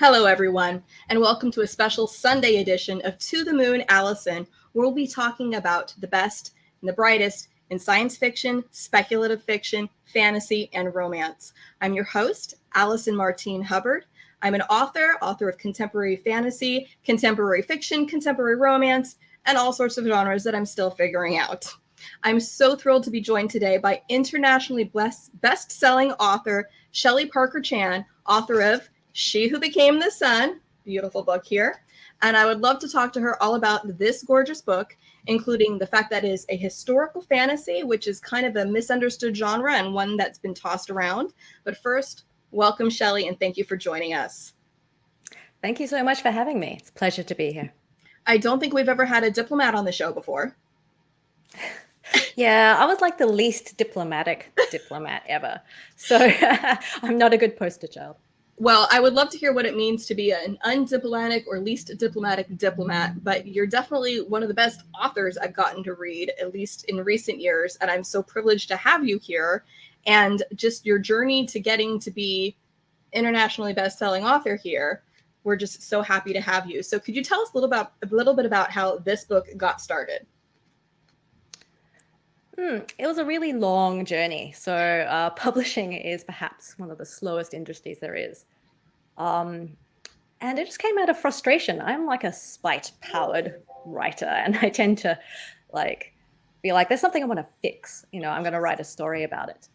Hello, everyone, and welcome to a special Sunday edition of To the Moon, Allison, where we'll be talking about the best and the brightest in science fiction, speculative fiction, fantasy, and romance. I'm your host, Allison Martine Hubbard. I'm an author of contemporary fantasy, contemporary fiction, contemporary romance, and all sorts of genres that I'm still figuring out. I'm so thrilled to be joined today by internationally best-selling author Shelley Parker-Chan, author of She Who Became the Sun, beautiful book here. And I would love to talk to her all about this gorgeous book, including the fact that it is a historical fantasy, which is kind of a misunderstood genre and one that's been tossed around. But first, welcome, Shelley, and thank you for joining us. Thank you so much for having me. It's a pleasure to be here. I don't think we've ever had a diplomat on the show before. Yeah, I was like the least diplomatic diplomat ever. So I'm not a good poster child. Well, I would love to hear what it means to be an undiplomatic or least diplomatic diplomat, but you're definitely one of the best authors I've gotten to read, at least in recent years, and I'm so privileged to have you here. And just your journey to getting to be internationally best-selling author here, we're just so happy to have you. So could you tell us a little bit about how this book got started? It was a really long journey. So publishing is perhaps one of the slowest industries there is. And it just came out of frustration. I'm like a spite-powered writer, and I tend to be like, there's something I want to fix. I'm going to write a story about it.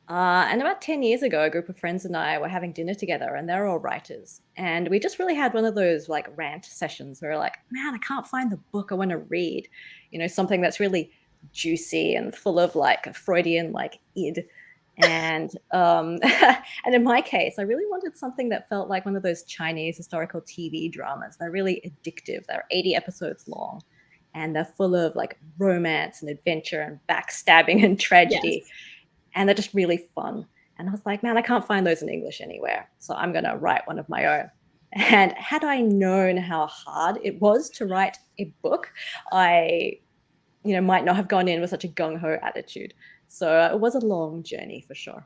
And about 10 years ago, a group of friends and I were having dinner together, and they're all writers. And we just really had one of those like rant sessions where we're like, man, I can't find the book I want to read. Something that's really juicy and full of like Freudian like id. And and in my case, I really wanted something that felt like one of those Chinese historical TV dramas. They're really addictive. They're 80 episodes long, and they're full of like romance and adventure and backstabbing and tragedy. Yes. And they're just really fun. And I was like, man, I can't find those in English anywhere. So I'm going to write one of my own. And had I known how hard it was to write a book, I might not have gone in with such a gung-ho attitude. So it was a long journey for sure.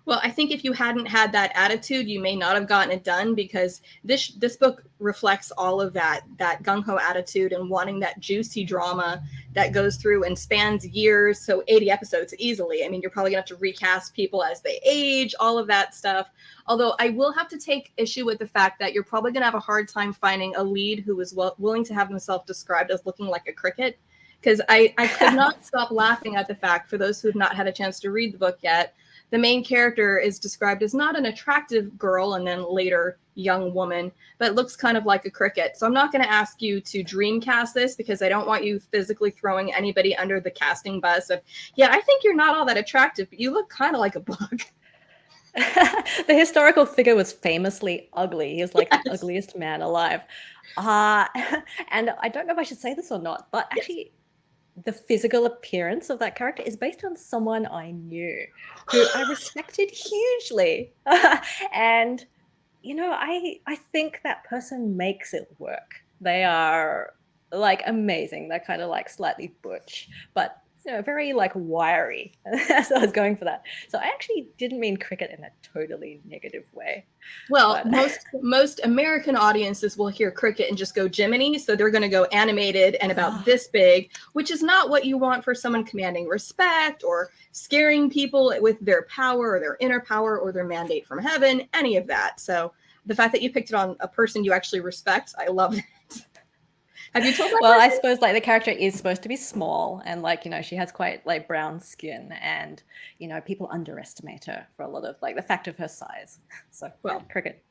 Well, I think if you hadn't had that attitude, you may not have gotten it done, because this book reflects all of that gung-ho attitude and wanting that juicy drama that goes through and spans years. So 80 episodes easily. I mean, you're probably gonna have to recast people as they age, all of that stuff. Although I will have to take issue with the fact that you're probably gonna have a hard time finding a lead who is willing to have himself described as looking like a cricket. Because I could not stop laughing at the fact, for those who have not had a chance to read the book yet, the main character is described as not an attractive girl and then later young woman, but looks kind of like a cricket. So I'm not going to ask you to dream cast this, because I don't want you physically throwing anybody under the casting bus of, yeah, I think you're not all that attractive, but you look kind of like a bug. The historical figure was famously ugly. He was like the ugliest man alive. And I don't know if I should say this or not, but actually, the physical appearance of that character is based on someone I knew who I respected hugely. And, I think that person makes it work. They are like amazing. They're kind of like slightly butch, but very like wiry. So I was going for that. So I actually didn't mean cricket in a totally negative way. Well, most American audiences will hear cricket and just go Jiminy, so they're going to go animated and about this big, which is not what you want for someone commanding respect or scaring people with their power or their inner power or their mandate from heaven, any of that. So the fact that you picked it on a person you actually respect, I love that. Have you told that Well, person? I suppose like the character is supposed to be small, and like, she has quite like brown skin, and, people underestimate her for a lot of like the fact of her size. So, well, cricket.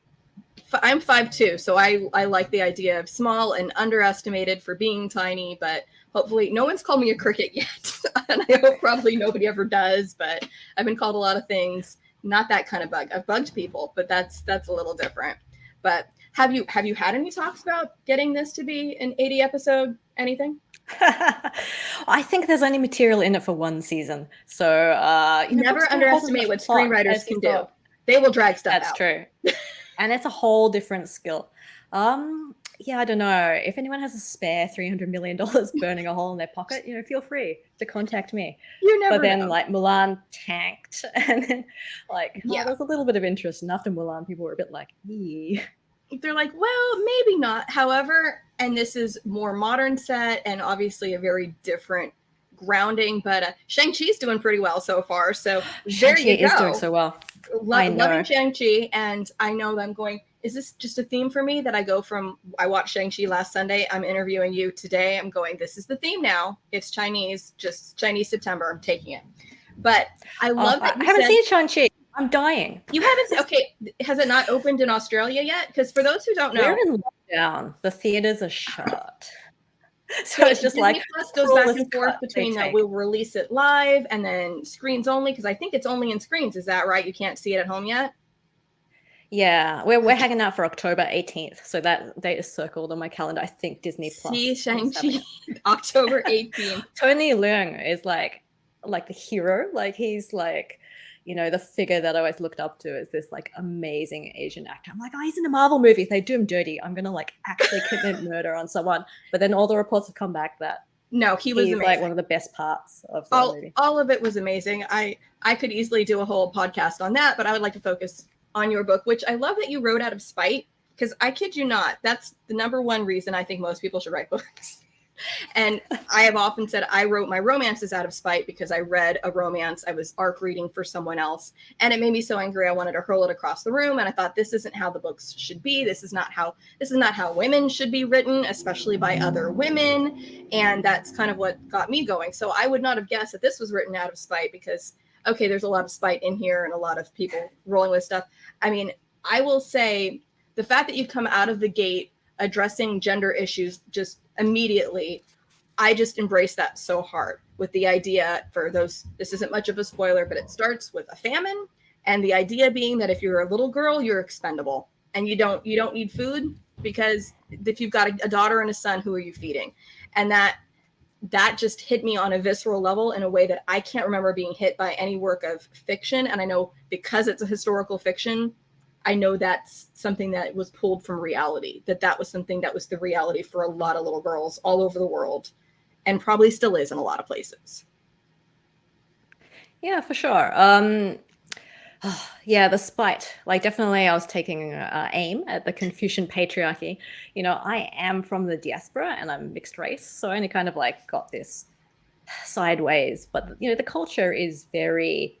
I'm 5'2", so I like the idea of small and underestimated for being tiny, but hopefully no one's called me a cricket yet. And I hope probably nobody ever does, but I've been called a lot of things. Not that kind of bug. I've bugged people, but that's a little different. But have you had any talks about getting this to be an 80 episode anything? I think there's only material in it for one season. So never underestimate what screenwriters can do. They will drag stuff out. That's true. And it's a whole different skill. Yeah, I don't know. If anyone has a spare $300 million burning a hole in their pocket, feel free to contact me. You never But then know. like Mulan tanked, and then there was a little bit of interest. And after Mulan, people were a bit like, eee. they're like, well, maybe not. However, and this is more modern set and obviously a very different grounding, but Shang-Chi's doing pretty well so far. So there Shang-Chi you is doing go. so well. I know. Loving Shang-Chi, and I know that I'm going, is this just a theme for me that I go from, I watched Shang-Chi last Sunday, I'm interviewing you today, I'm going, this is the theme now. It's Chinese, just Chinese September, I'm taking it. But I love that I haven't said, seen Shang-Chi. I'm dying. you haven't, okay, has it not opened in Australia yet? Because for those who don't know, We're in lockdown. The theaters are shut. So wait, it's just Disney like Plus goes back and cruelest forth cut between they that take. we'll release it live and then screens only, because I think it's only in screens. Is that right? You can't see it at home yet? Yeah, we're hanging out for October 18th. So that date is circled on my calendar. I think Disney Plus. See is Shang-Chi, having it. October 18th. Tony Leung is like the hero. Like he's like, you know, the figure that I always looked up to as this like amazing Asian actor. I'm like, oh, he's in a Marvel movie. If they do him dirty, I'm gonna like actually commit murder on someone. But then all the reports have come back that No, he was amazing. like one of the best parts of the movie. All of it was amazing. I could easily do a whole podcast on that, but I would like to focus on your book, which I love that you wrote out of spite, because I kid you not, that's the number one reason I think most people should write books. And I have often said I wrote my romances out of spite because I read a romance. I was arc reading for someone else, and it made me so angry I wanted to hurl it across the room. And I thought, this isn't how the books should be. This is not how women should be written, especially by other women. And that's kind of what got me going. So I would not have guessed that this was written out of spite, because okay, there's a lot of spite in here and a lot of people rolling with stuff. I mean, I will say the fact that you come out of the gate addressing gender issues just immediately, I just embrace that so hard, with the idea, for those, this isn't much of a spoiler, but it starts with a famine, and the idea being that if you're a little girl, you're expendable and you don't need food, because if you've got a daughter and a son, who are you feeding? And that just hit me on a visceral level in a way that I can't remember being hit by any work of fiction. And I know because it's a historical fiction, I know that's something that was pulled from reality, that was something that was the reality for a lot of little girls all over the world, and probably still is in a lot of places. Yeah, for sure. Yeah, the spite. Like, definitely I was taking aim at the Confucian patriarchy. You know, I am from the diaspora and I'm mixed race, so I only kind of like got this sideways. But, you know, the culture is very,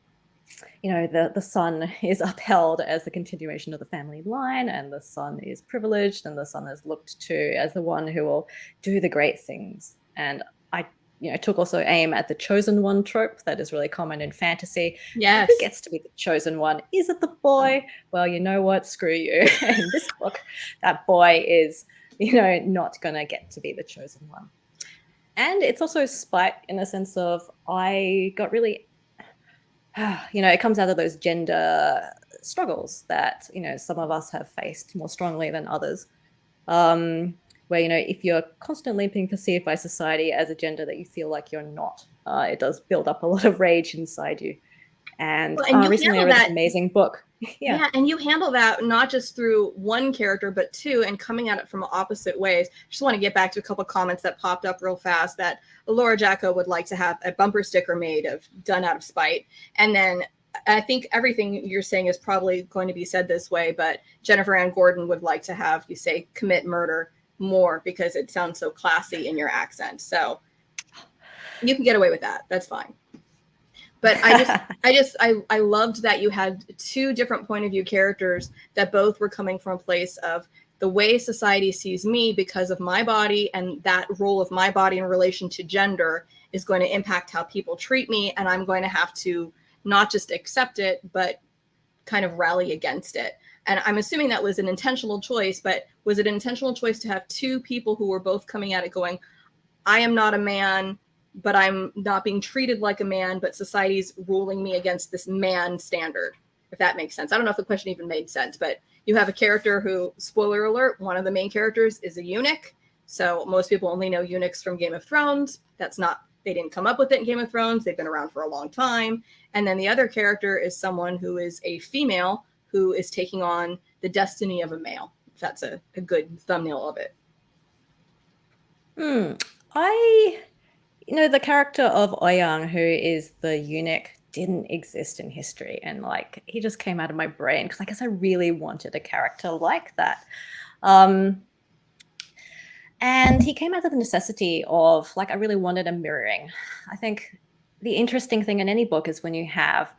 you know, the son is upheld as the continuation of the family line, and the son is privileged, and the son is looked to as the one who will do the great things. And I, you know, took also aim at the chosen one trope that is really common in fantasy. Yes. Who gets to be the chosen one? Is it the boy? Well, you know what? Screw you. In this book, that boy is, you know, not going to get to be the chosen one. And it's also spite in the sense of I got really, you know, it comes out of those gender struggles that, you know, some of us have faced more strongly than others. Where, you know, if you're constantly being perceived by society as a gender that you feel like you're not, it does build up a lot of rage inside you. And, recently I read this amazing book. Yeah, and you handle that not just through one character, but two, and coming at it from opposite ways. Just want to get back to a couple of comments that popped up real fast, that Laura Jacko would like to have a bumper sticker made of done out of spite. And then I think everything you're saying is probably going to be said this way, but Jennifer Ann Gordon would like to have you say commit murder more, because it sounds so classy in your accent. So you can get away with that. That's fine. But I loved that you had two different point of view characters that both were coming from a place of the way society sees me because of my body, and that role of my body in relation to gender is going to impact how people treat me. And I'm going to have to not just accept it, but kind of rally against it. And I'm assuming that was an intentional choice, but was it an intentional choice to have two people who were both coming at it going, I am not a man, but I'm not being treated like a man, but society's ruling me against this man standard, if that makes sense. I don't know if the question even made sense, but you have a character who, spoiler alert, one of the main characters is a eunuch. So most people only know eunuchs from Game of Thrones. That's not, they didn't come up with it in Game of Thrones. They've been around for a long time. And then the other character is someone who is a female who is taking on the destiny of a male. If that's a good thumbnail of it. You know, the character of Ouyang, who is the eunuch, didn't exist in history, and like he just came out of my brain because I guess I really wanted a character like that. And he came out of the necessity of, like, I really wanted a mirroring. I think the interesting thing in any book is when you have,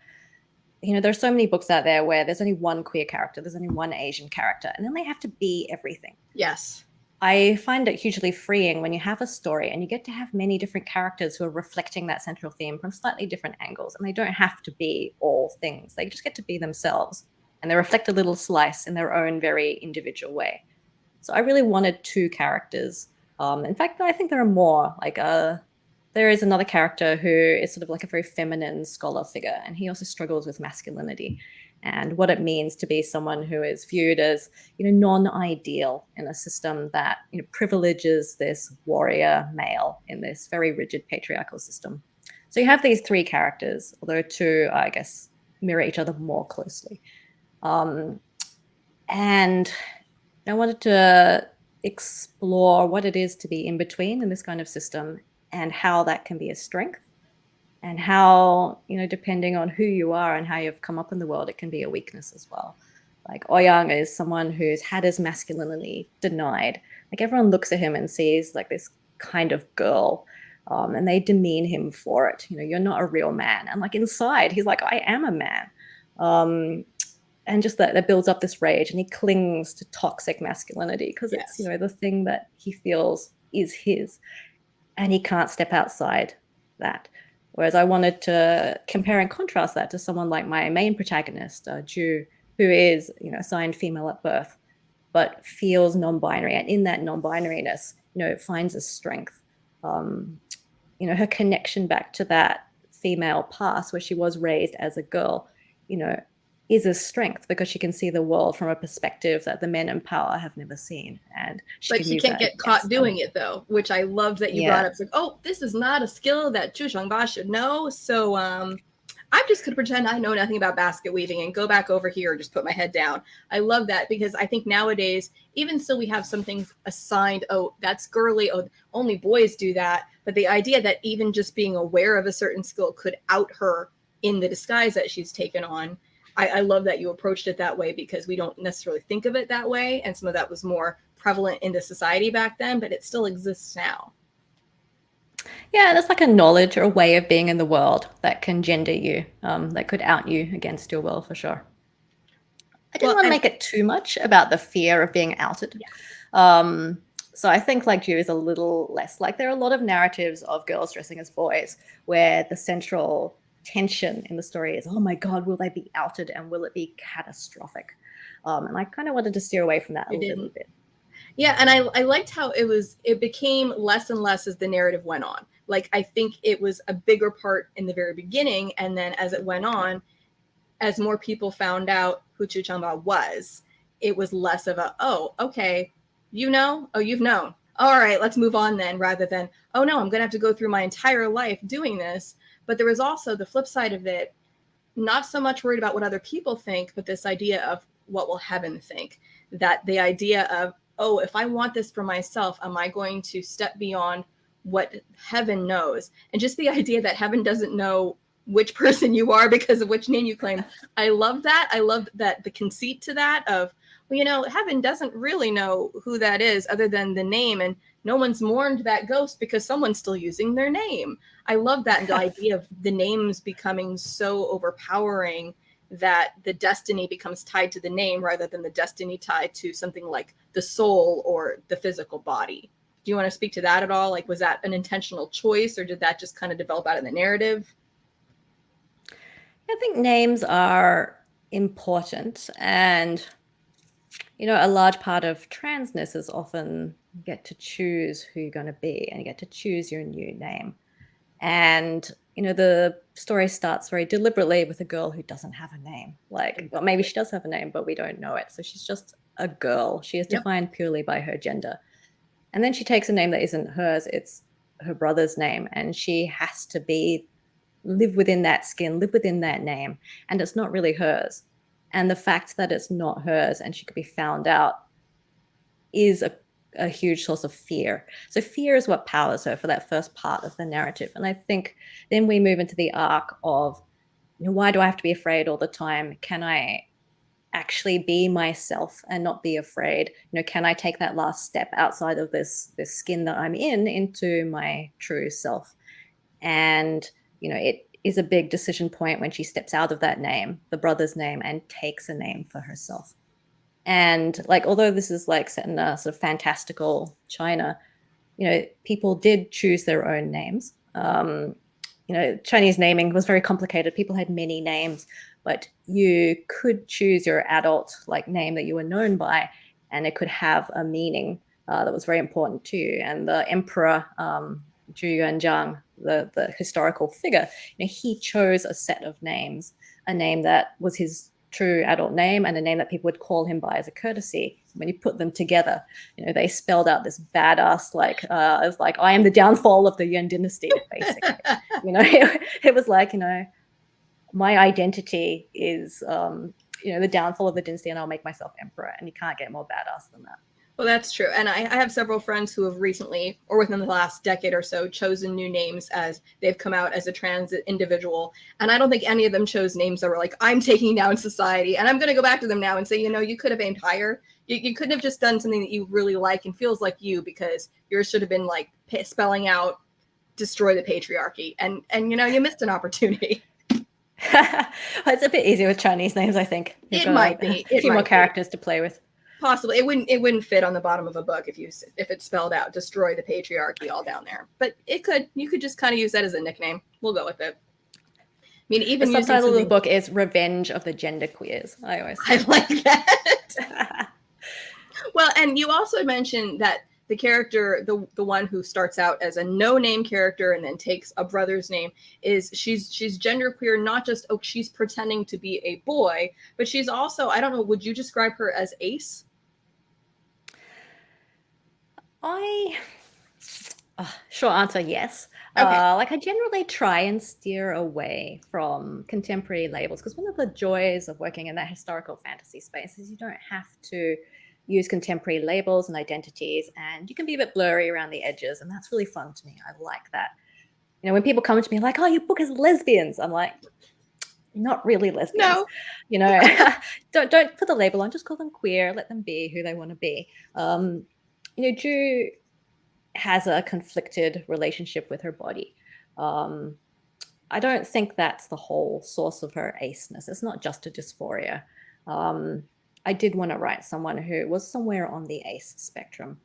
you know, there's so many books out there where there's only one queer character, there's only one Asian character, and then they have to be everything. Yes. I find it hugely freeing when you have a story and you get to have many different characters who are reflecting that central theme from slightly different angles. And they don't have to be all things. They just get to be themselves, and they reflect a little slice in their own very individual way. So I really wanted two characters. In fact, I think there are more. Like there is another character who is sort of like a very feminine scholar figure, and he also struggles with masculinity and what it means to be someone who is viewed as, you know, non-ideal in a system that, you know, privileges this warrior male in this very rigid patriarchal system. So you have these three characters, although two, I guess, mirror each other more closely. And I wanted to explore what it is to be in between in this kind of system, and how that can be a strength, and how, you know, depending on who you are and how you've come up in the world, it can be a weakness as well. Like Ouyang is someone who's had his masculinity denied. Like everyone looks at him and sees like this kind of girl, and they demean him for it. You know, you're not a real man. And like inside, he's like, I am a man. And just that builds up this rage, and he clings to toxic masculinity because it's, you know, the thing that he feels is his, and he can't step outside that. Whereas I wanted to compare and contrast that to someone like my main protagonist, Ju, who is, you know, assigned female at birth, but feels non-binary, and in that non-binariness, you know, finds a strength. You know, her connection back to that female past where she was raised as a girl, you know, is a strength because she can see the world from a perspective that the men in power have never seen. And but she can't get caught doing it though, which I love that you brought up. It's like, oh, this is not a skill that Zhu Shangba should know. So I'm just going to pretend I know nothing about basket weaving and go back over here and just put my head down. I love that because I think nowadays, even still, we have some things assigned. Oh, that's girly. Oh, only boys do that. But the idea that even just being aware of a certain skill could out her in the disguise that she's taken on. I love that you approached it that way because we don't necessarily think of it that way. And some of that was more prevalent in the society back then, but it still exists now. Yeah, there's like a knowledge or a way of being in the world that can gender you, that could out you against your will for sure. I didn't want to make it too much about the fear of being outed. Yeah. So I think like Ju is a little less. Like there are a lot of narratives of girls dressing as boys where the central tension in the story is, oh my God, will they be outed and will it be catastrophic? And I kind of wanted to steer away from that a little bit. Yeah, and I liked how it became less and less as the narrative went on. Like I think it was a bigger part in the very beginning, and then as it went on, as more people found out who Chu Changba was, it was less of a, oh, okay, you know, oh, you've known. All right, let's move on then, rather than, oh no, I'm gonna have to go through my entire life doing this. But there was also the flip side of it, not so much worried about what other people think, but this idea of what will heaven think? That the idea of, oh, if I want this for myself, am I going to step beyond what heaven knows? And just the idea that heaven doesn't know which person you are because of which name you claim. I love that. I love that the conceit to that of, well, you know, heaven doesn't really know who that is other than the name. And no one's mourned that ghost because someone's still using their name. I love that. And the idea of the names becoming so overpowering that the destiny becomes tied to the name rather than the destiny tied to something like the soul or the physical body. Do you want to speak to that at all? Like, was that an intentional choice or did that just kind of develop out of the narrative? I think names are important, and you know, a large part of transness is often you get to choose who you're going to be and you get to choose your new name. And you know, the story starts very deliberately with a girl who doesn't have a name. Like, well, maybe she does have a name, but we don't know it. So she's just a girl. She is defined purely by her gender. And then she takes a name that isn't hers. It's her brother's name. And she has to live within that skin, live within that name. And it's not really hers. And the fact that it's not hers and she could be found out is a huge source of fear. So fear is what powers her for that first part of the narrative. And I think then we move into the arc of why do I have to be afraid all the time? Can I actually be myself and not be afraid? Can I take that last step outside of this skin that I'm in into my true self? And it is a big decision point when she steps out of that name, the brother's name, and takes a name for herself. And although this is set in a sort of fantastical China, people did choose their own names. Chinese naming was very complicated. People had many names, but you could choose your adult name that you were known by, and it could have a meaning that was very important to you. And the emperor Zhu Yuanzhang, the historical figure, he chose a set of names, a name that was his true adult name and a name that people would call him by as a courtesy. When you put them together, they spelled out this badass, it's I am the downfall of the Yuan Dynasty, basically. It was my identity is, the downfall of the dynasty, and I'll make myself emperor. And you can't get more badass than that. Well, that's true. And I have several friends who have recently, or within the last decade or so, chosen new names as they've come out as a trans individual. And I don't think any of them chose names that were I'm taking down society. And I'm going to go back to them now and say, you could have aimed higher. You couldn't have just done something that you really like and feels like you, because yours should have been spelling out destroy the patriarchy. And you missed an opportunity. Well, it's a bit easier with Chinese names, I think. It might be. A few more characters to play with. Possibly. It wouldn't fit on the bottom of a book if it spelled out destroy the patriarchy all down there. But you could just kind of use that as a nickname. We'll go with it. I mean, even the subtitle of the book is Revenge of the Genderqueers. I like that. Well, and you also mentioned that the character, the one who starts out as a no-name character and then takes a brother's name, she's genderqueer, not just, she's pretending to be a boy, but she's also, I don't know, would you describe her as ace? Short answer, yes. Okay. I generally try and steer away from contemporary labels, because one of the joys of working in that historical fantasy space is you don't have to use contemporary labels and identities, and you can be a bit blurry around the edges, and that's really fun to me. I like that. When people come to me oh, your book is lesbians, I'm like, not really lesbians. No. Don't put the label on, just call them queer, let them be who they want to be. Ju has a conflicted relationship with her body. I don't think that's the whole source of her aceness. It's not just a dysphoria. I did want to write someone who was somewhere on the ace spectrum.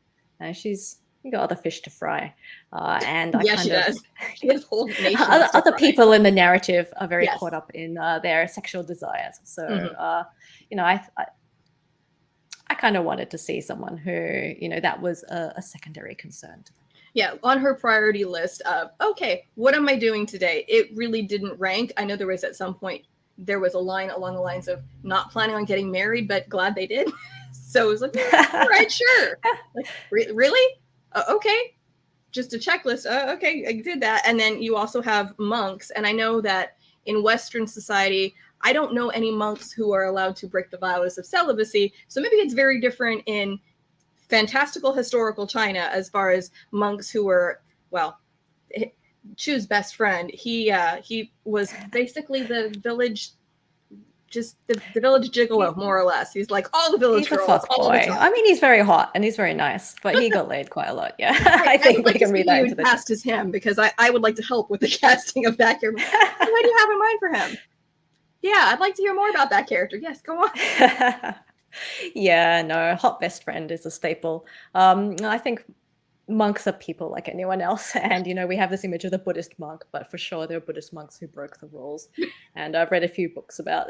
She's got other fish to fry. And she does. She has whole nations other people in the narrative are very caught up in their sexual desires. So, I kind of wanted to see someone who, that was a secondary concern to them. Yeah, on her priority list of, okay, what am I doing today? It really didn't rank. I know there was at some point, there was a line along the lines of not planning on getting married, but glad they did. So it was all right, sure. Really? Okay. Just a checklist. Okay, I did that. And then you also have monks. And I know that in Western society, I don't know any monks who are allowed to break the vows of celibacy. So maybe it's very different in fantastical historical China as far as monks who were, Chu's best friend. He was basically the village, just the village gigolo, more or less. He's all the village girls. He's a fuck boy. I mean, he's very hot and he's very nice, but he got laid quite a lot. Yeah, I think we can read that into the cast as him, because I would like to help with the casting of that character. What do you have in mind for him? Yeah, I'd like to hear more about that character. Yes, go on. Yeah, no, hot best friend is a staple. I think monks are people like anyone else, and we have this image of the Buddhist monk, but for sure there are Buddhist monks who broke the rules. And I've read a few books about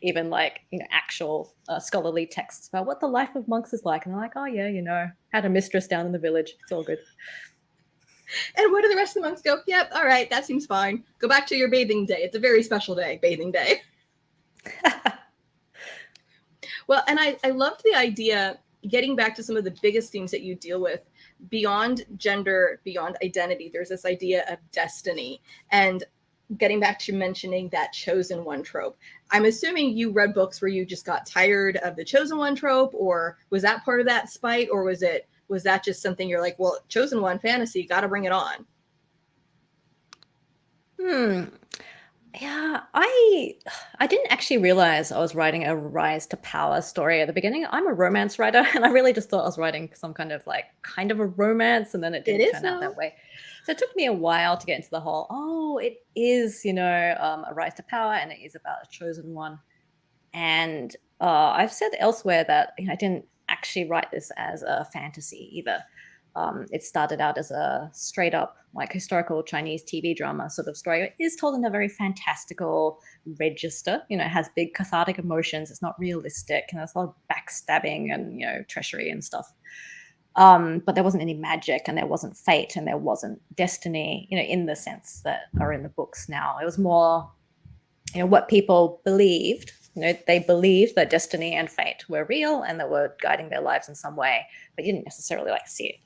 even actual scholarly texts about what the life of monks is like, and I'm like, oh yeah, had a mistress down in the village, it's all good. And what do the rest of the monks go? Yep, all right, that seems fine. Go back to your bathing day. It's a very special day, bathing day. Well, and I loved the idea, getting back to some of the biggest themes that you deal with, beyond gender, beyond identity, there's this idea of destiny. And getting back to mentioning that chosen one trope, I'm assuming you read books where you just got tired of the chosen one trope, or was that part of that spite, or was that just something you're like, well, chosen one fantasy, got to bring it on? Yeah, I didn't actually realize I was writing a rise to power story at the beginning. I'm a romance writer, and I really just thought I was writing some kind of a romance, and then it It didn't is turn out though. that way. So it took me a while to get into the whole, oh, it is, a rise to power, and it is about a chosen one. And I've said elsewhere that I didn't actually write this as a fantasy either. It started out as a straight up like historical Chinese TV drama sort of story. It is told in a very fantastical register. It has big cathartic emotions. It's not realistic, and there's a lot of backstabbing and treachery and stuff. But there wasn't any magic, and there wasn't fate, and there wasn't destiny. In the sense that are in the books now. It was more what people believed. They believed that destiny and fate were real and that were guiding their lives in some way, but you didn't necessarily see it.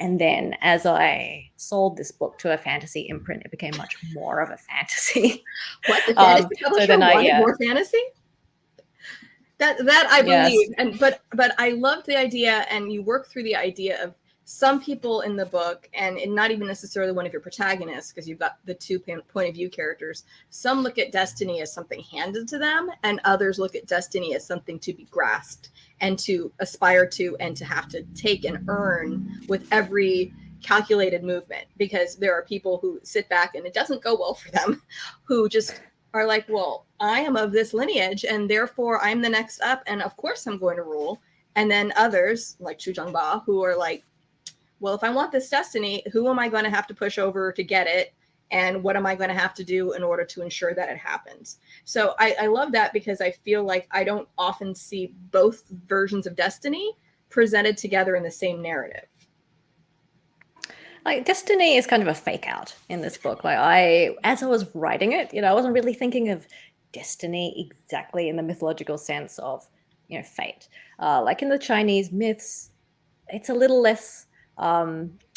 And then as I sold this book to a fantasy imprint, it became much more of a fantasy. What, the fantasy publisher then wanted more fantasy? That I yes. believe. And but I love the idea, and you work through the idea of some people in the book, and not even necessarily one of your protagonists, because you've got the two point of view characters. Some look at destiny as something handed to them, and others look at destiny as something to be grasped and to aspire to, and to have to take and earn with every calculated movement. Because there are people who sit back and it doesn't go well for them, who just are like, well, I am of this lineage, and therefore I'm the next up, and of course I'm going to rule. And then others like Chu Ba, who are like, well, if I want this destiny, who am I going to have to push over to get it? And what am I going to have to do in order to ensure that it happens? So I love that, because I feel like I don't often see both versions of destiny presented together in the same narrative. Like destiny is kind of a fake out in this book. As I was writing it, I wasn't really thinking of destiny exactly in the mythological sense of, fate. Like in the Chinese myths, it's a little less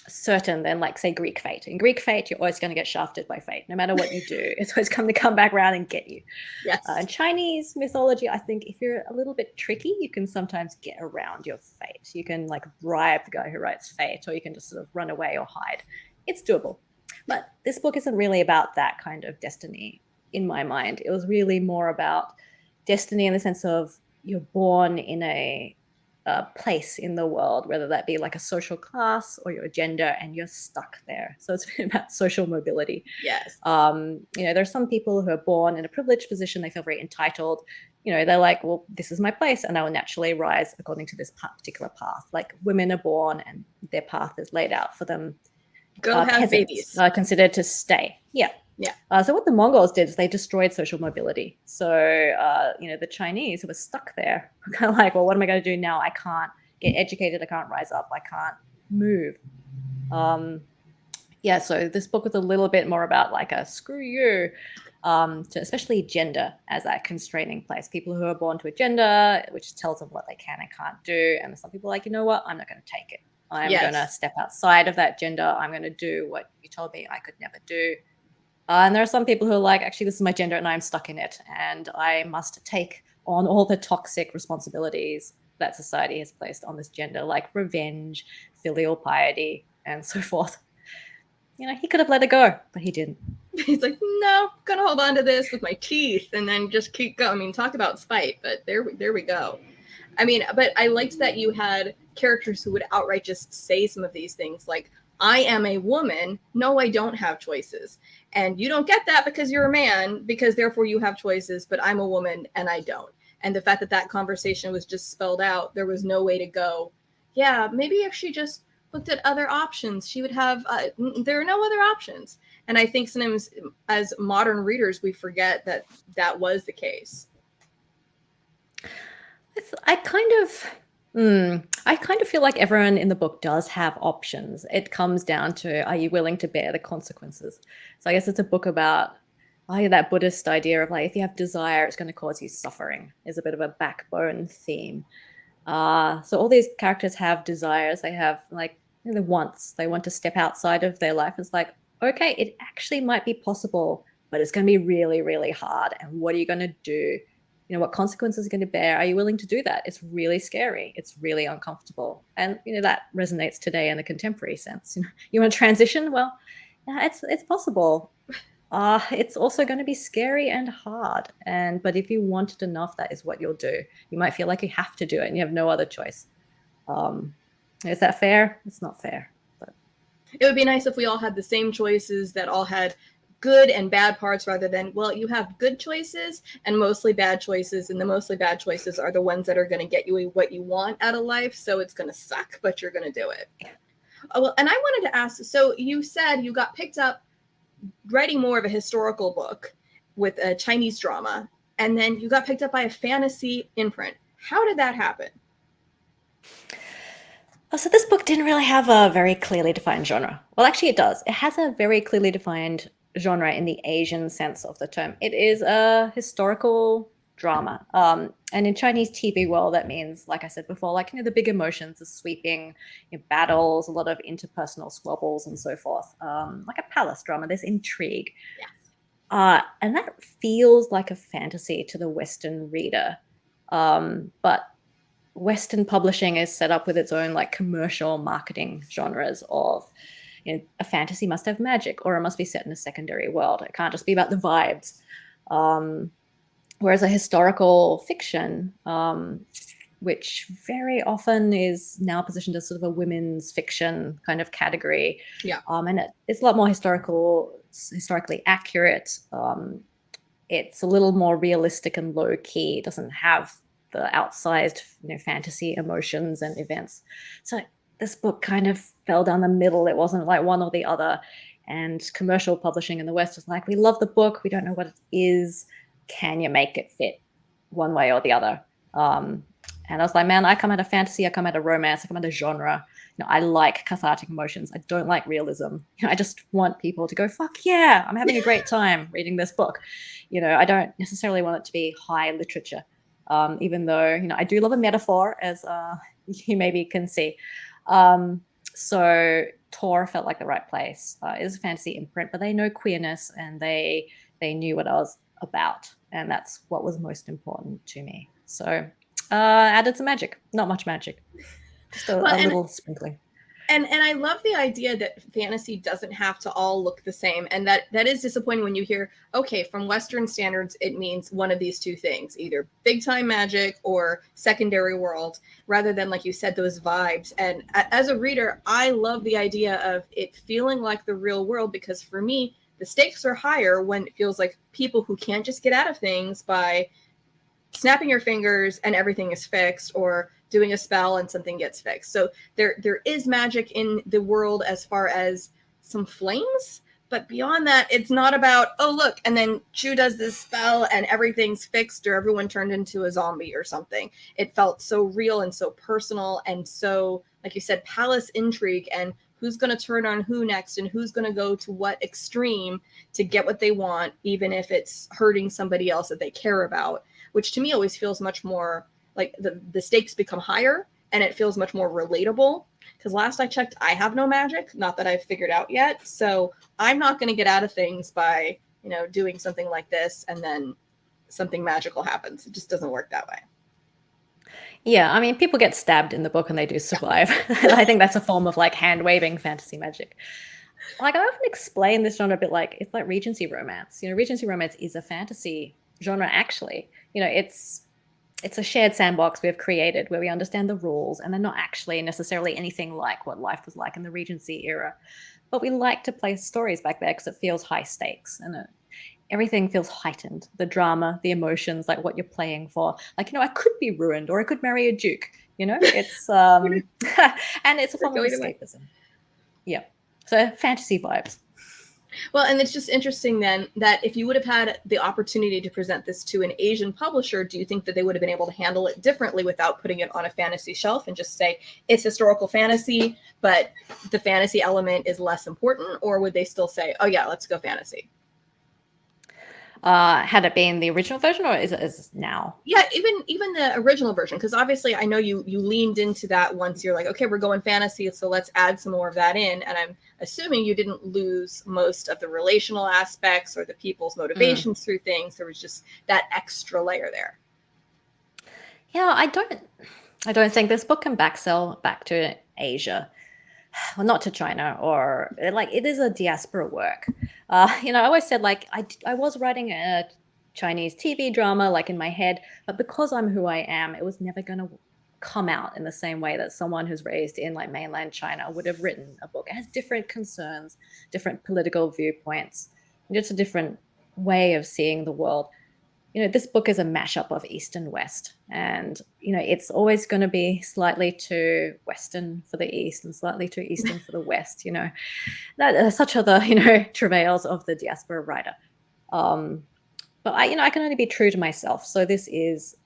certain than say Greek fate. In Greek fate, you're always going to get shafted by fate. No matter what you do, it's always going to come back around and get you. Yes. In Chinese mythology, I think if you're a little bit tricky, you can sometimes get around your fate. You can bribe the guy who writes fate, or you can just sort of run away or hide. It's doable. But this book isn't really about that kind of destiny in my mind. It was really more about destiny in the sense of you're born in a place in the world, whether that be like a social class or your gender, and you're stuck there. So it's about social mobility. Yes. There are some people who are born in a privileged position. They feel very entitled. They're like, well, this is my place, and I will naturally rise according to this particular path. Like women are born, and their path is laid out for them. Go have babies. Are considered to stay. Yeah. Yeah. So what the Mongols did is they destroyed social mobility. So, the Chinese who were stuck there were kind of like, well, what am I going to do now? I can't get educated. I can't rise up. I can't move. So this book was a little bit more about a screw you, to especially gender as a constraining place. People who are born to a gender, which tells them what they can and can't do. And some people are like, you know what? I'm not going to take it. I'm going to step outside of that gender. I'm going to do what you told me I could never do. And there are some people who are like, actually, this is my gender and I'm stuck in it. And I must take on all the toxic responsibilities that society has placed on this gender, like revenge, filial piety, and so forth. He could have let it go, but he didn't. He's like, no, I'm going to hold on to this with my teeth and then just keep going. I mean, talk about spite, but there we go. I mean, but I liked that you had characters who would outright just say some of these things, like, I am a woman. No, I don't have choices. And you don't get that because you're a man, because therefore you have choices, but I'm a woman and I don't. And the fact that that conversation was just spelled out, there was no way to go, yeah, maybe if she just looked at other options, she would have, there are no other options. And I think sometimes as modern readers, we forget that that was the case. I kind of feel like everyone in the book does have options. It comes down to, are you willing to bear the consequences? So I guess it's a book about that Buddhist idea of if you have desire, it's going to cause you suffering, is a bit of a backbone theme. So all these characters have desires. They have the wants. They want to step outside of their life. It's like, okay, it actually might be possible, but it's going to be really, really hard. And what are you going to do? What consequences are going to bear? Are you willing to do that? It's really scary. It's really uncomfortable. And, that resonates today in the contemporary sense. You want to transition? Well, yeah, it's possible. it's also going to be scary and hard. But if you want it enough, that is what you'll do. You might feel like you have to do it and you have no other choice. Is that fair? It's not fair. But It would be nice if we all had the same choices that all had good and bad parts rather than, well, you have good choices and mostly bad choices, and the mostly bad choices are the ones that are going to get you what you want out of life. So it's going to suck, but you're going to do it. Oh, well, and I wanted to ask, so you said you got picked up writing more of a historical book with a Chinese drama, and then you got picked up by a fantasy imprint. How did that happen? so this book didn't really have a very clearly defined genre. Well, actually, it does. It has a very clearly defined genre in the Asian sense of the term. It is a historical drama. And in Chinese TV world, that means, like I said before, like, the big emotions, the sweeping battles, a lot of interpersonal squabbles and so forth. Like a palace drama, there's intrigue. Yes. And that feels like a fantasy to the Western reader. But Western publishing is set up with its own like commercial marketing genres of, a fantasy must have magic, or it must be set in a secondary world. It can't just be about the vibes. Whereas a historical fiction, which very often is now positioned as sort of a women's fiction kind of category, Yeah. and it's a lot more historically accurate. It's a little more realistic and low key. It doesn't have the outsized, fantasy emotions and events. So this book kind of fell down the middle. It wasn't like one or the other. And commercial publishing in the West was like, we love the book, we don't know what it is. Can you make it fit one way or the other? And I was like, man, I come out of fantasy, I come out of romance, I come out of genre. I like cathartic emotions. I don't like realism. I just want people to go, fuck yeah, I'm having a great time reading this book. I don't necessarily want it to be high literature, even though, I do love a metaphor, as you maybe can see. So Tor felt like the right place. It is a fantasy imprint, but they know queerness and they knew what I was about, and that's what was most important to me. So added some magic. Not much magic, just a little sprinkling. And I love the idea that fantasy doesn't have to all look the same, and that is disappointing when you hear, okay, from Western standards it means one of these two things, either big time magic or secondary world, rather than, like you said, those vibes. And as a reader, I love the idea of it feeling like the real world, because for me the stakes are higher when it feels like people who can't just get out of things by snapping your fingers and everything is fixed, or doing a spell and something gets fixed. So there is magic in the world as far as some flames, but beyond that, it's not about, oh look, and then Chu does this spell and everything's fixed, or everyone turned into a zombie or something. It felt so real and so personal, and so, like you said, palace intrigue, and who's going to turn on who next, and who's going to go to what extreme to get what they want, even if it's hurting somebody else that they care about, which to me always feels much more like the stakes become higher, and it feels much more relatable. Because last I checked, I have no magic, not that I've figured out yet. So I'm not going to get out of things by, doing something like this and then something magical happens. It just doesn't work that way. Yeah, I mean, people get stabbed in the book and they do survive. And I think that's a form of like hand-waving fantasy magic. Like, I often explain this genre a bit like, it's like Regency romance. Regency romance is a fantasy genre, actually. It's a shared sandbox we have created where we understand the rules, and they're not actually necessarily anything like what life was like in the Regency era. But we like to play stories back there because it feels high stakes, and everything feels heightened. The drama, the emotions, like what you're playing for. Like, I could be ruined, or I could marry a duke. It's and it's a form of escapism. Yeah. So fantasy vibes. Well, and it's just interesting then that if you would have had the opportunity to present this to an Asian publisher, do you think that they would have been able to handle it differently without putting it on a fantasy shelf and just say it's historical fantasy, but the fantasy element is less important? Or would they still say, oh yeah, let's go fantasy? Had it been the original version, or is it now? Yeah, even the original version, because obviously I know you leaned into that once you're like, okay, we're going fantasy, so let's add some more of that in. And I'm assuming you didn't lose most of the relational aspects or the people's motivations through things. There was just that extra layer there. Yeah, I don't think this book can backsell back to Asia. well, not to China, or like it is a diaspora work. I always said like I was writing a Chinese TV drama like in my head, but because I'm who I am, it was never going to come out in the same way that someone who's raised in like mainland China would have written a book. It has different concerns, different political viewpoints, just a different way of seeing the world. This book is a mashup of East and West, and it's always going to be slightly too Western for the East and slightly too Eastern for the West. That such are the travails of the diaspora writer. But I can only be true to myself. So this is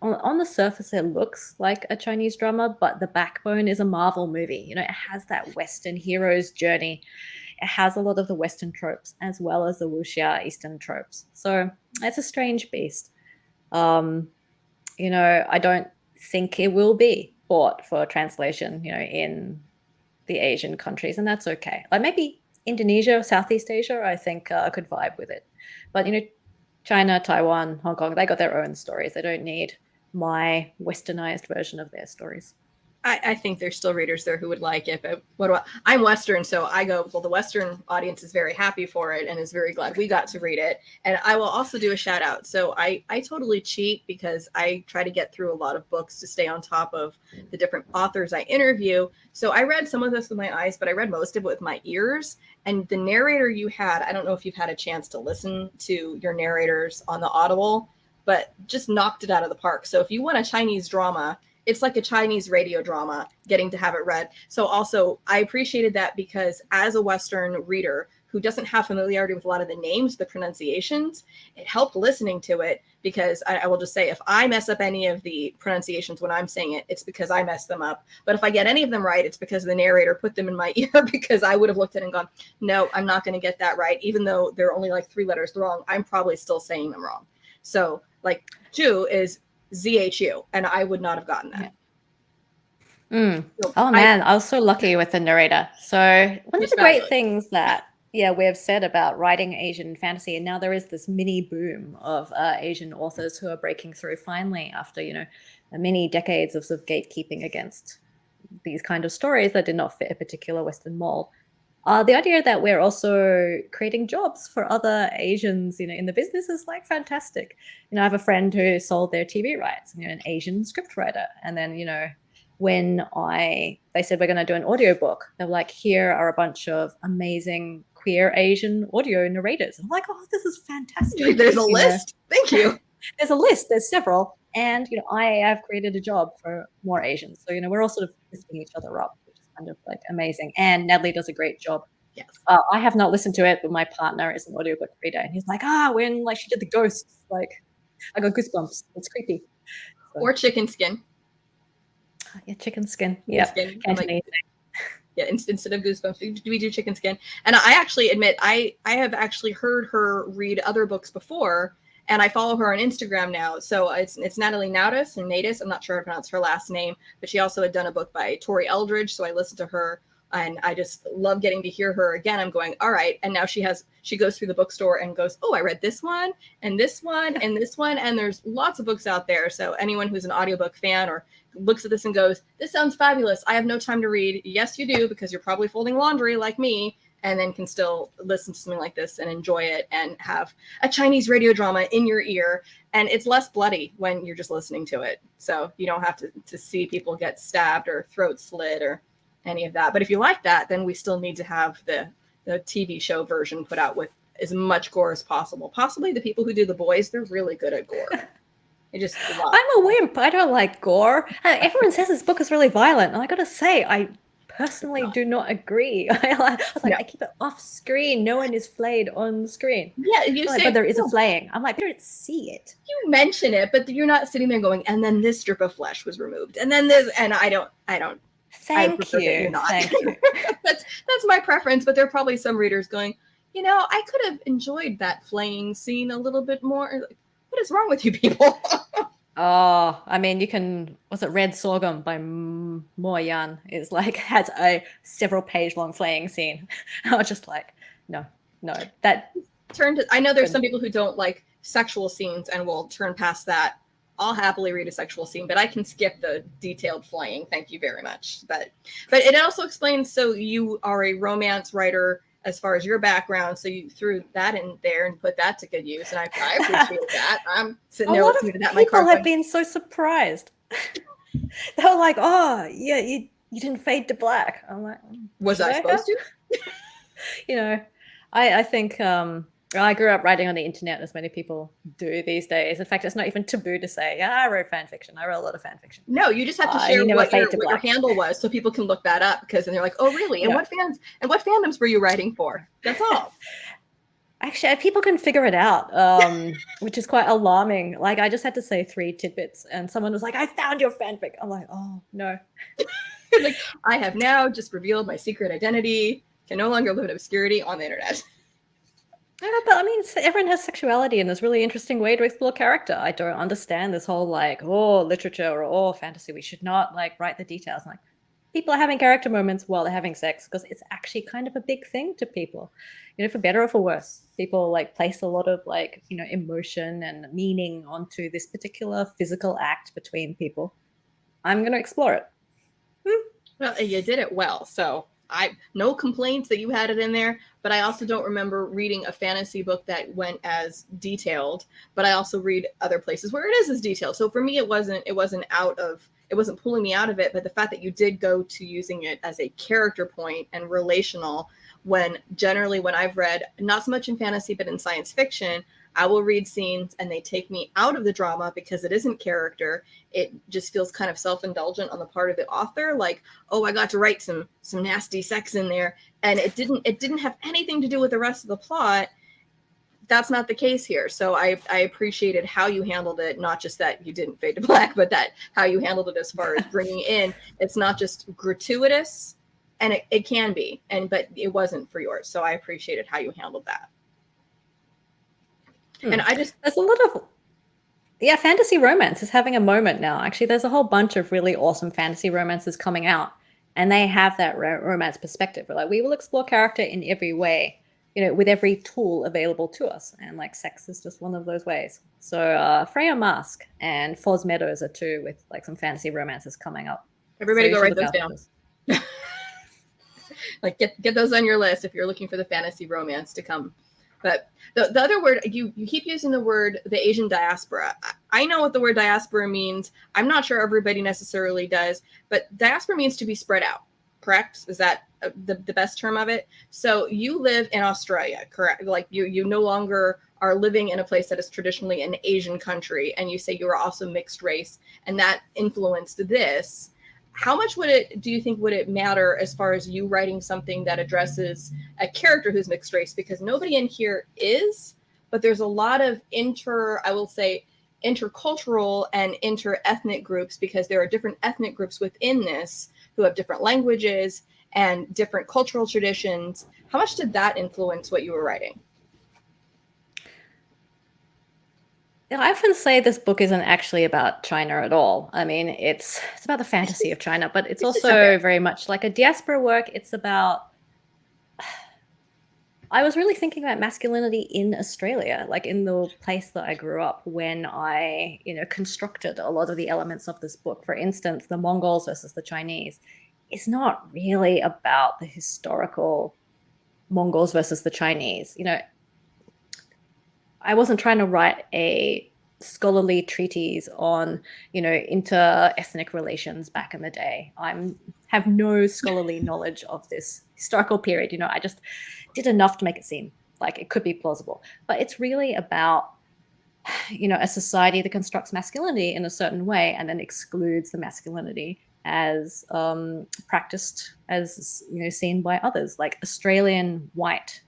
on the surface, it looks like a Chinese drama, but the backbone is a Marvel movie. It has that Western hero's journey. It has a lot of the Western tropes as well as the wuxia Eastern tropes. So it's a strange beast. I don't think it will be bought for translation, in the Asian countries, and that's okay. Like maybe Indonesia, Southeast Asia, I think I could vibe with it. But, China, Taiwan, Hong Kong, they got their own stories. They don't need my westernized version of their stories. I think there's still readers there who would like it, but I'm Western, so I go, well, the Western audience is very happy for it and is very glad we got to read it. And I will also do a shout out. So I totally cheat because I try to get through a lot of books to stay on top of the different authors I interview. So I read some of this with my eyes, but I read most of it with my ears. And the narrator you had, I don't know if you've had a chance to listen to your narrators on the Audible, but just knocked it out of the park. So if you want a Chinese drama, it's like a Chinese radio drama getting to have it read. So also I appreciated that because as a Western reader who doesn't have familiarity with a lot of the names, the pronunciations, it helped listening to it because I will just say, if I mess up any of the pronunciations when I'm saying it, it's because I messed them up. But if I get any of them right, it's because the narrator put them in my ear because I would have looked at it and gone, no, I'm not going to get that right. Even though they're only like 3 letters wrong, I'm probably still saying them wrong. So like Zhu is ZHU, and I would not have gotten that. Yeah. So oh man, I was so lucky with the narrator. So one of the great things that we've said about writing Asian fantasy, and now there is this mini boom of Asian authors who are breaking through finally after many decades of sort of gatekeeping against these kind of stories that did not fit a particular Western mold. The idea that we're also creating jobs for other Asians, in the business is like fantastic. I have a friend who sold their TV rights, an Asian script writer. And then, when they said we're going to do an audiobook, they're like, here are a bunch of amazing queer Asian audio narrators. And I'm like, oh, this is fantastic. There's a list. Thank you. There's a list. There's several. And, I have created a job for more Asians. So, we're all sort of lifting each other up. Kind of like amazing, and Natalie does a great job. Yes, I have not listened to it, but my partner is an audiobook reader, and he's like, when like she did the ghosts, like I got goosebumps. It's creepy. So. Or chicken skin. Yeah, chicken skin. Yeah, instead of goosebumps, we do chicken skin. And I actually admit, I have actually heard her read other books before. And I follow her on Instagram now. So it's Natalie Naudis and Natus. I'm not sure how to pronounce her last name, but she also had done a book by Tori Eldridge. So I listened to her and I just love getting to hear her again. I'm going, all right. And now she goes through the bookstore and goes, oh, I read this one and this one and this one. And there's lots of books out there. So anyone who's an audiobook fan or looks at this and goes, this sounds fabulous. I have no time to read. Yes, you do, because you're probably folding laundry like me. And then can still listen to something like this and enjoy it and have a Chinese radio drama in your ear. And it's less bloody when you're just listening to it. So you don't have to see people get stabbed or throat slit or any of that. But if you like that, then we still need to have the TV show version put out with as much gore as possible. Possibly the people who do The Boys, they're really good at gore. I'm a wimp. I don't like gore. Everyone says this book is really violent. And I got to say, I personally do not agree. I keep it off screen. No one is flayed on screen. Yeah, you say, but there is a flaying. I'm like, I don't see it. You mention it, but you're not sitting there going, and then this strip of flesh was removed, and then this, and I don't. Thank you. Thank you. That's my preference, but there are probably some readers going, I could have enjoyed that flaying scene a little bit more. What is wrong with you people? Oh, I mean, you can. Was it Red Sorghum by Mo Yan? Is like has a several page long flaying scene. I was just like, no, that turned. I know there's some people who don't like sexual scenes and will turn past that I'll happily read a sexual scene, but I can skip the detailed flaying. Thank you very much. But it also explains, so you are a romance writer as far as your background, so you threw that in there and put that to good use, and I appreciate that. I'm sitting there listening to that in my car. People have been so surprised. They were like, "Oh, yeah, you didn't fade to black." I'm like, was I supposed to? You know, I think I grew up writing on the internet, as many people do these days. In fact, it's not even taboo to say, yeah, I wrote fan fiction. I wrote a lot of fan fiction. No, you just have to share what your handle was so people can look that up, because then they're like, oh, really? And what fandoms were you writing for? That's all. Actually, people can figure it out, which is quite alarming. Like, I just had to say 3 tidbits, and someone was like, I found your fanfic. I'm like, oh, no. Like, I have now just revealed my secret identity, can no longer live in obscurity on the internet. No, but I mean, everyone has sexuality in this really interesting way to explore character. I don't understand this whole, like, oh, literature or oh, fantasy. We should not, like, write the details. Like, people are having character moments while they're having sex, because it's actually kind of a big thing to people, you know, for better or for worse. People like place a lot of, like, you know, emotion and meaning onto this particular physical act between people. I'm going to explore it. Well, you did it well. So no complaints that you had it in there, but I also don't remember reading a fantasy book that went as detailed, but I also read other places where it is as detailed. So for me, it wasn't pulling me out of it, but the fact that you did go to using it as a character point and relational, when generally when I've read, not so much in fantasy, but in science fiction, I will read scenes and they take me out of the drama because it isn't character. It just feels kind of self-indulgent on the part of the author. Like, oh, I got to write some nasty sex in there. And it didn't have anything to do with the rest of the plot. That's not the case here. So I appreciated how you handled it. Not just that you didn't fade to black, but that how you handled it as far as bringing in, it's not just gratuitous, and it can be, but it wasn't for yours. So I appreciated how you handled that. And there's a lot of fantasy romance is having a moment now. Actually, there's a whole bunch of really awesome fantasy romances coming out, and they have that romance perspective. We're like, we will explore character in every way, you know, with every tool available to us, and like sex is just one of those ways. So Freya Mask and Foz Meadows are 2 with like some fantasy romances coming up. Everybody go write those down. Like get those on your list if you're looking for the fantasy romance to come. But the other word, you keep using the word, the Asian diaspora. I know what the word diaspora means. I'm not sure everybody necessarily does, but diaspora means to be spread out, correct? Is that the best term of it? So you live in Australia, correct? Like you no longer are living in a place that is traditionally an Asian country, and you say you are also mixed race, and that influenced this. How much do you think would it matter as far as you writing something that addresses a character who's mixed race? Because nobody in here is, but there's a lot of intercultural and inter-ethnic groups, because there are different ethnic groups within this who have different languages and different cultural traditions. How much did that influence what you were writing? I often say this book isn't actually about China at all. I mean, it's about the fantasy of China, but it's also very much like a diaspora work. It's about, I was really thinking about masculinity in Australia, like in the place that I grew up, when I, you know, constructed a lot of the elements of this book. For instance, the Mongols versus the Chinese. It's not really about the historical Mongols versus the Chinese. You know, I wasn't trying to write a scholarly treatise on, you know, inter-ethnic relations back in the day. I have no scholarly knowledge of this historical period. You know, I just did enough to make it seem like it could be plausible. But it's really about, you know, a society that constructs masculinity in a certain way and then excludes the masculinity as practiced, as, you know, seen by others. Like Australian white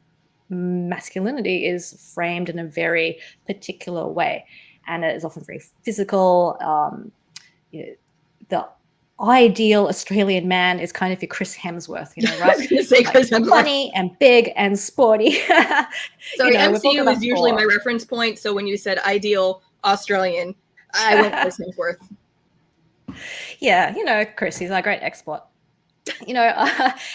masculinity is framed in a very particular way, and it is often very physical. You know, the ideal Australian man is kind of your Chris Hemsworth, you know, right? I was going to say Chris Hemsworth. Funny and big and sporty. Sorry, MCU is usually my reference point, so when you said ideal Australian, I went Chris Hemsworth. Yeah, you know, Chris, he's our great export. You know,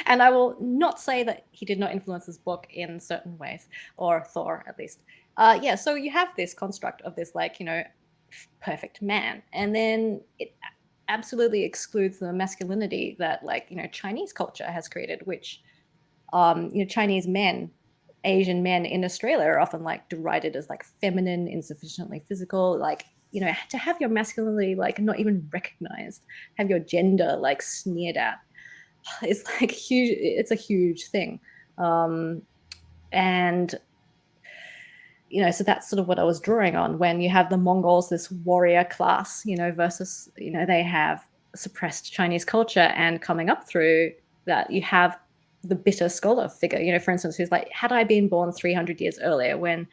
and I will not say that he did not influence this book in certain ways, or Thor at least. Yeah, so you have this construct of this, like, you know, perfect man. And then it absolutely excludes the masculinity that, like, Chinese culture has created, which, Chinese men, Asian men in Australia are often like derided as like feminine, insufficiently physical, like, to have your masculinity like not even recognized, have your gender like sneered at. It's like huge. It's a huge thing. And so that's sort of what I was drawing on when you have the Mongols, this warrior class, versus, they have suppressed Chinese culture, and coming up through that, you have the bitter scholar figure, for instance, who's like, had I been born 300 years earlier when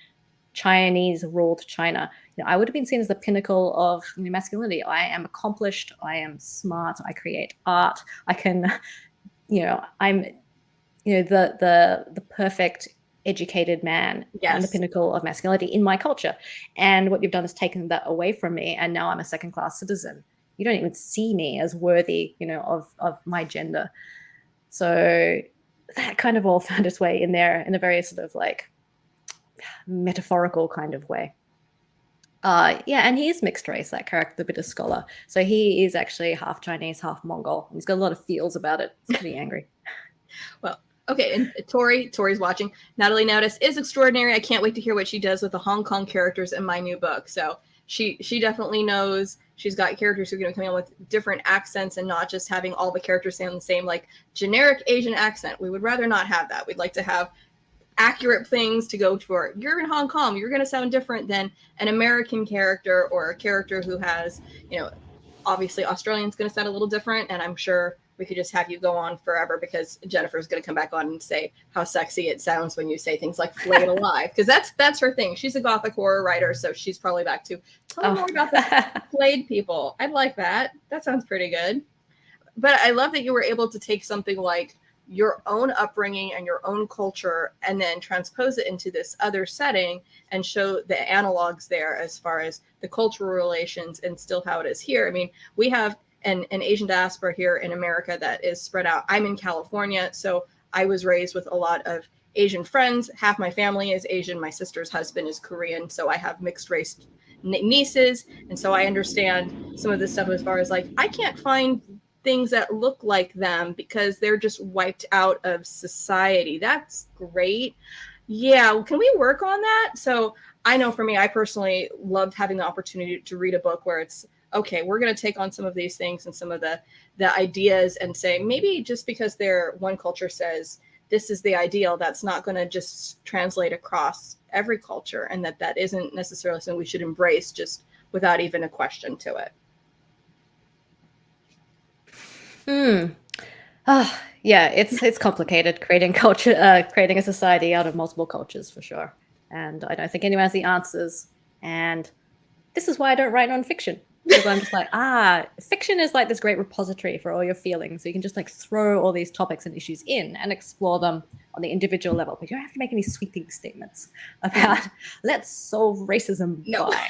Chinese ruled China, I would have been seen as the pinnacle of masculinity. I am accomplished. I am smart. I create art. I can, I'm, the perfect educated man. Yes. And the pinnacle of masculinity in my culture. And what you've done is taken that away from me, and now I'm a second-class citizen. You don't even see me as worthy, of my gender. So that kind of all found its way in there in a very sort of like metaphorical kind of way. And he is mixed race, that character, the bitter scholar. So he is actually half Chinese, half Mongol. He's got a lot of feels about it. He's pretty angry. Well, okay, and Tori's watching. Natalie Naudis is extraordinary. I can't wait to hear what she does with the Hong Kong characters in my new book. So she definitely knows. She's got characters who are going to come in with different accents and not just having all the characters sound the same, like generic Asian accent. We would rather not have that. We'd like to have accurate things to go for. You're in Hong Kong. You're going to sound different than an American character or a character who has, obviously Australian's going to sound a little different. And I'm sure we could just have you go on forever because Jennifer's going to come back on and say how sexy it sounds when you say things like flayed alive, because that's her thing. She's a gothic horror writer, so she's probably back to tell me more about the flayed people. I'd like that. That sounds pretty good. But I love that you were able to take something like your own upbringing and your own culture and then transpose it into this other setting and show the analogs there as far as the cultural relations and still how it is here. I mean, we have an Asian diaspora here in America that is spread out. I'm in California, so I was raised with a lot of Asian friends. Half my family is Asian. My sister's husband is Korean, so I have mixed race nieces. And so I understand some of this stuff as far as like, I can't find things that look like them because they're just wiped out of society. That's great. Yeah, can we work on that? So I know for me, I personally loved having the opportunity to read a book where it's, okay, we're going to take on some of these things and some of the ideas and say, maybe just because one culture says this is the ideal, that's not going to just translate across every culture, and that isn't necessarily something we should embrace just without even a question to it. Yeah, it's complicated creating culture, creating a society out of multiple cultures for sure. And I don't think anyone has the answers. And this is why I don't write nonfiction. Because I'm just like, fiction is like this great repository for all your feelings. So you can just like throw all these topics and issues in and explore them on the individual level. But you don't have to make any sweeping statements about let's solve racism by.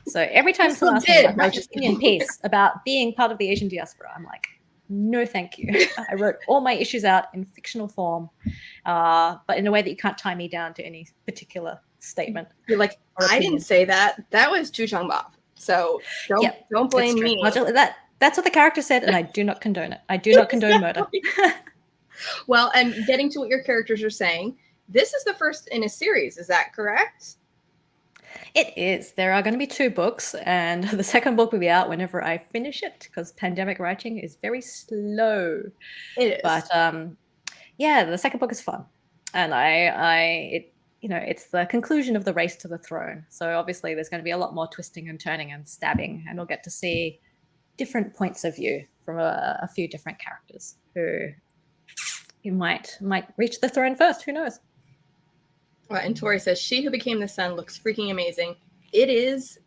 So every time someone asks me my opinion piece about being part of the Asian diaspora, I'm like, no, thank you. I wrote all my issues out in fictional form, but in a way that you can't tie me down to any particular statement. You're like, I didn't say that. That was Chu Chang-Bob. So don't blame me. That's what the character said, and I do not condone it. I do not condone murder. Well, and getting to what your characters are saying, this is the first in a series. Is that correct? It is. There are going to be 2 books, and the second book will be out whenever I finish it, because pandemic writing is very slow. It is. But the second book is fun, and it's the conclusion of the race to the throne. So obviously there's going to be a lot more twisting and turning and stabbing, and we'll get to see different points of view from a few different characters who you might reach the throne first. Who knows? Well, and Tori says, She Who Became the Sun looks freaking amazing. It is.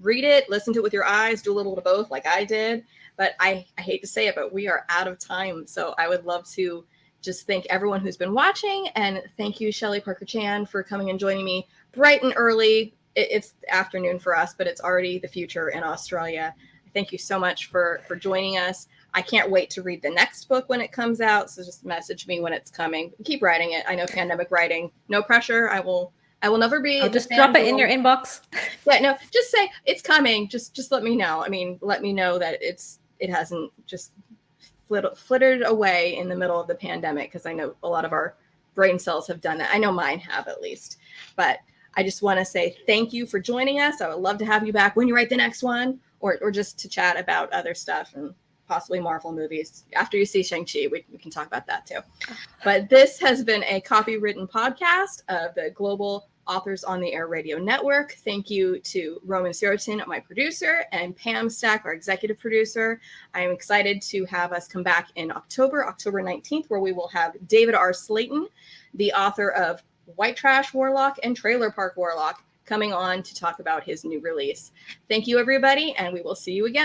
Read it, listen to it with your eyes, do a little bit of both like I did. But I hate to say it, but we are out of time. So I would love to just thank everyone who's been watching, and thank you, Shelley Parker-Chan, for coming and joining me bright and early. It's afternoon for us, but it's already the future in Australia. Thank you so much for joining us. I can't wait to read the next book when it comes out, so just message me when it's coming. Keep writing it. I know pandemic writing, no pressure. I will I will never be. I'll just drop it in your inbox. Yeah, no, just say it's coming. Just let me know. I mean, let me know that it hasn't just flittered away in the middle of the pandemic, because I know a lot of our brain cells have done that. I know mine have, at least. But I just want to say thank you for joining us. I would love to have you back when you write the next one, or just to chat about other stuff and possibly Marvel movies. After you see Shang-Chi, we can talk about that too. But this has been a copywritten podcast of the Global Authors on the Air Radio Network. Thank you to Roman Sirotin, my producer, and Pam Stack, our executive producer. I am excited to have us come back in October 19th, where we will have David R. Slayton, the author of White Trash Warlock and Trailer Park Warlock, coming on to talk about his new release. Thank you, everybody, and we will see you again.